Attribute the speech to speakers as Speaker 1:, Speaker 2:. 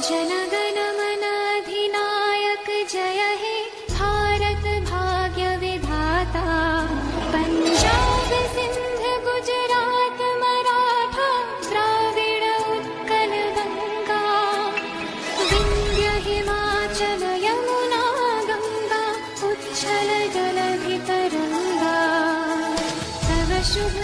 Speaker 1: जनगण मन अधिनायक जय हे भारत भाग्य विधाता। पंजाब सिंध गुजरात मराठा द्राविड उत्कल गंगा, विंध्य हिमाचल यमुना गंगा उच्छल जलधि तरंगा। तव शुभ